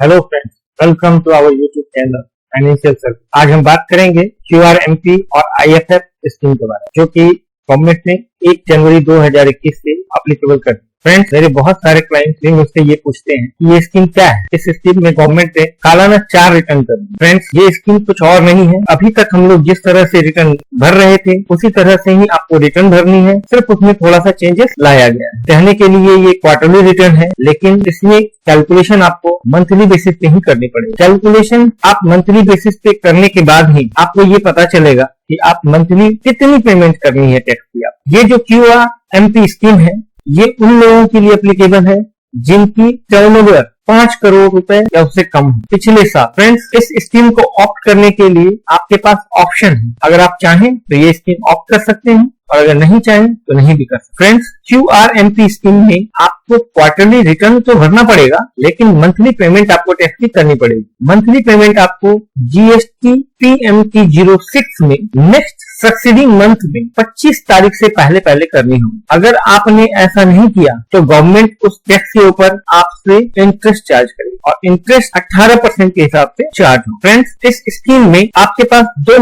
Hello friends, welcome to our YouTube channel financial service. आज हम बात करेंगे QRMP और IFF स्कीम के बारे में, जो कि गवर्नमेंट ने 1 जनवरी 2021 से अप्लीकेबल कर दी। फ्रेंड्स, मेरे बहुत सारे क्लाइंट्स भी मुझसे ये पूछते हैं कि ये स्कीम क्या है। इस स्कीम में गवर्नमेंट ने सालाना 4 रिटर्न कर दी। फ्रेंड्स, ये स्कीम कुछ और नहीं है। अभी तक हम लोग जिस तरह से रिटर्न भर रहे थे उसी तरह से ही आपको रिटर्न भरनी है, सिर्फ उसमें थोड़ा सा चेंजेस लाया गया है। कहने के लिए ये क्वार्टरली रिटर्न है, लेकिन इसमें कैलकुलेशन आपको मंथली बेसिस पे ही करनी पड़ेगी। कैलकुलेशन आप मंथली बेसिस पे करने के बाद ही आपको ये पता चलेगा कि आप मंथली कितनी पेमेंट करनी है टैक्स की। आप ये जो QRMP स्कीम है, ये उन लोगों के लिए एप्लीकेबल है जिनकी टर्नओवर 5 करोड़ रुपए या उससे कम है पिछले साल। फ्रेंड्स, इस स्कीम को ऑप्ट करने के लिए आपके पास ऑप्शन है। अगर आप चाहें तो ये स्कीम ऑप्ट कर सकते हैं और अगर नहीं चाहें तो नहीं भी कर सकते। फ्रेंड्स, QRMP स्कीम में आपको क्वार्टरली रिटर्न तो भरना पड़ेगा, लेकिन मंथली पेमेंट आपको टैक्स की करनी पड़ेगी। मंथली पेमेंट आपको GST PMT 06 में नेक्स्ट सक्सीडिंग मंथ में 25 तारीख से पहले करनी होगी। अगर आपने ऐसा नहीं किया तो गवर्नमेंट उस टैक्स के ऊपर आपसे इंटरेस्ट चार्ज करेगी और इंटरेस्ट 18% के हिसाब से चार्ज हो। फ्रेंड्स, इस स्कीम में आपके पास दो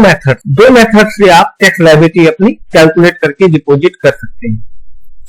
मेथड से आप टैक्स लायबिलिटी अपनी कैलकुलेट करके डिपॉजिट कर सकते हैं।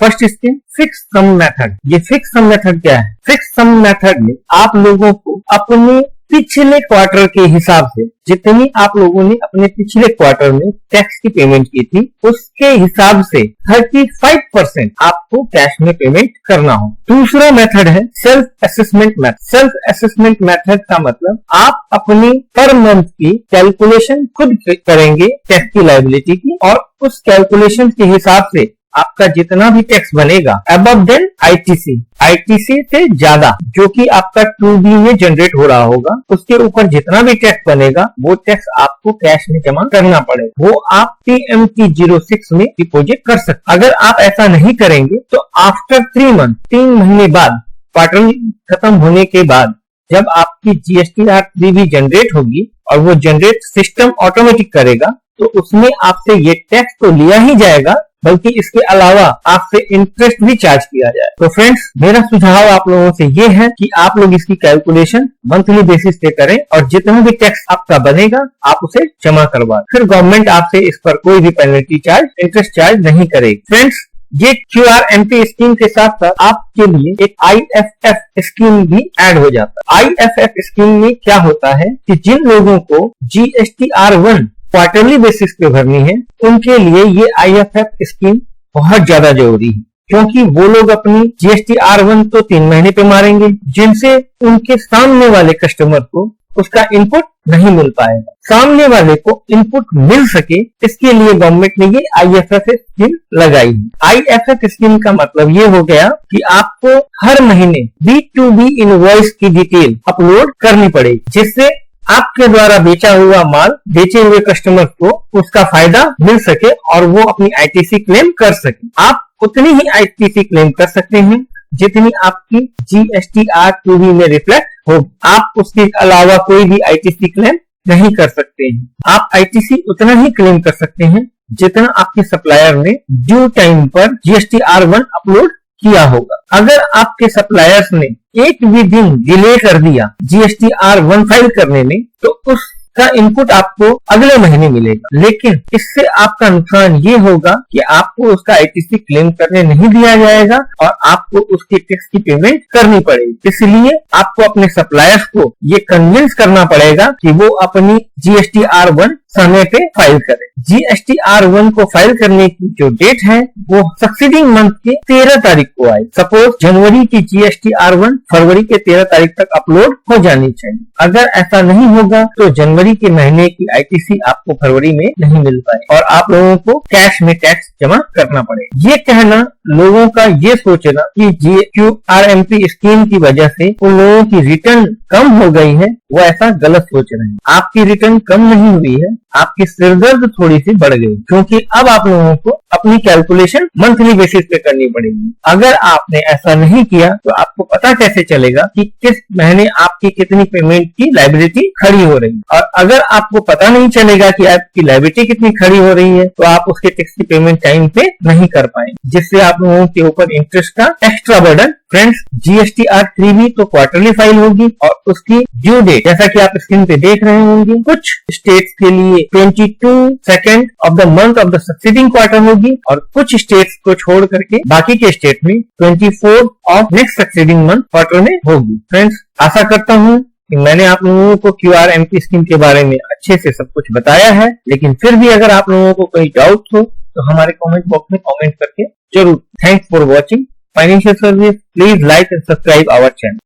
First scheme fix sum method. ये फिक्स सम मेथड क्या है? फिक्स सम मेथड में आप लोगों को अपने पिछले क्वार्टर के हिसाब से, जितनी आप लोगों ने अपने पिछले क्वार्टर में टैक्स की पेमेंट की थी, उसके हिसाब से 35% आपको कैश में पेमेंट करना हो। दूसरा मेथड है self assessment method. Self assessment method का मतलब आप अपनी पर मंथ की कैलकुलेशन खुद करेंगे टैक्स की लायबिलिटी की, और उस कैलकुलेशन के हिसाब से आपका जितना भी टैक्स बनेगा अबव देन ITC से ज्यादा, जो कि आपका 2B में जनरेट हो रहा होगा, उसके ऊपर जितना भी टैक्स बनेगा वो टैक्स आपको कैश में जमा करना पड़ेगा। वो आप PMT 06 में डिपॉजिट कर सकते। अगर आप ऐसा नहीं करेंगे तो आफ्टर 3 महीने बाद, क्वार्टर खत्म होने के बाद, जब आपकी GSTR 3B जनरेट होगी और वो जनरेट सिस्टम ऑटोमेटिक करेगा, तो उसमें आपसे ये टैक्स तो लिया ही जाएगा, बल्कि इसके अलावा आपसे इंटरेस्ट भी चार्ज किया जाए। तो फ्रेंड्स, मेरा सुझाव आप लोगों से ये है कि आप लोग इसकी कैलकुलेशन मंथली बेसिस पे करें और जितना भी टैक्स आपका बनेगा आप उसे जमा करवा, फिर गवर्नमेंट आपसे इस पर कोई भी पेनल्टी चार्ज, इंटरेस्ट चार्ज नहीं करेगी। फ्रेंड्स, ये QRMP स्कीम के साथ साथ आपके लिए एक IFF स्कीम भी ऐड हो जाता है। IFF स्कीम में क्या होता है कि जिन लोगों को GSTR1 क्वार्टरली बेसिस पे भरनी है, उनके लिए ये IFF स्कीम बहुत ज्यादा जरूरी है, क्योंकि वो लोग अपनी GSTR1 तो 3 महीने पे मारेंगे, जिनसे उनके सामने वाले कस्टमर को उसका इनपुट नहीं मिल पाएगा। सामने वाले को इनपुट मिल सके, इसके लिए गवर्नमेंट ने ये IFF स्कीम लगाई है। IFF स्कीम का मतलब ये हो गया कि आपको हर महीने B2B इनवॉइस की डिटेल अपलोड करनी पड़ेगी, जिससे आपके द्वारा बेचा हुआ माल बेचे हुए कस्टमर को उसका फायदा मिल सके और वो अपनी ITC क्लेम कर सके। आप उतनी ही ITC क्लेम कर सकते हैं जितनी आपकी GSTR 2B में रिफ्लेक्ट हो। आप उसके अलावा कोई भी ITC क्लेम नहीं कर सकते हैं। आप ITC उतना ही क्लेम कर सकते हैं जितना आपके सप्लायर ने ड्यू टाइम पर GSTR1 अपलोड किया होगा। अगर आपके सप्लायर्स ने एक भी दिन डिले कर दिया GSTR1 फाइल करने में, तो उसका इनपुट आपको अगले महीने मिलेगा। लेकिन इससे आपका नुकसान ये होगा कि आपको उसका ITC क्लेम करने नहीं दिया जाएगा और आपको उसके टैक्स की पेमेंट करनी पड़ेगी। इसलिए आपको अपने सप्लायर्स को ये कन्विंस करना पड़ेगा कि वो अपनी GSTR1 समय पे फाइल करें। GSTR1 को फाइल करने की जो डेट है वो सक्सीडिंग मंथ के 13 तारीख को आए। सपोज जनवरी की GSTR1 फरवरी के 13 तारीख तक अपलोड हो जानी चाहिए। अगर ऐसा नहीं होगा तो जनवरी के महीने की ITC आपको फरवरी में नहीं मिल पाए और आप लोगों को कैश में टैक्स जमा करना पड़ेगा। ये कहना, लोगों का ये सोचना कि QRMP स्कीम की वजह से उन लोगों की रिटर्न कम हो गई है, वो ऐसा गलत सोच रहे हैं। आपकी रिटर्न कम नहीं हुई है, आपकी सिरदर्द थोड़ी सी बढ़ गई, क्योंकि अब आप लोगों को अपनी कैलकुलेशन मंथली बेसिस पे करनी पड़ेगी। अगर आपने ऐसा नहीं किया तो आपको पता कैसे चलेगा कि किस महीने आपकी कितनी पेमेंट की लायबिलिटी खड़ी हो रही है। और अगर आपको पता नहीं चलेगा कि आपकी लायबिलिटी कितनी खड़ी हो रही है तो आप उसके टैक्स की पेमेंट टाइम पे नहीं कर पाएंगे, जिससे आप लोगों के ऊपर इंटरेस्ट का एक्स्ट्रा बर्डन। फ्रेंड्स, GSTR 3 भी तो क्वार्टरली फाइल होगी और उसकी ड्यू डेट जैसा कि आप स्क्रीन पे देख रहे होंगे, कुछ स्टेट्स के लिए 22 of the month of the succeeding quarter होगी और कुछ स्टेट्स को छोड़ करके बाकी के स्टेट में 24 of next succeeding month quarter में होगी। फ्रेंड्स, आशा करता हूँ कि मैंने आप लोगों को QRMP स्कीम के बारे में अच्छे से सब कुछ बताया है, लेकिन फिर भी अगर आप लोगों को कोई डाउट हो तो हमारे कमेंट बॉक्स में कमेंट करके जरूर। Thanks for watching financial service. Please like and subscribe our channel.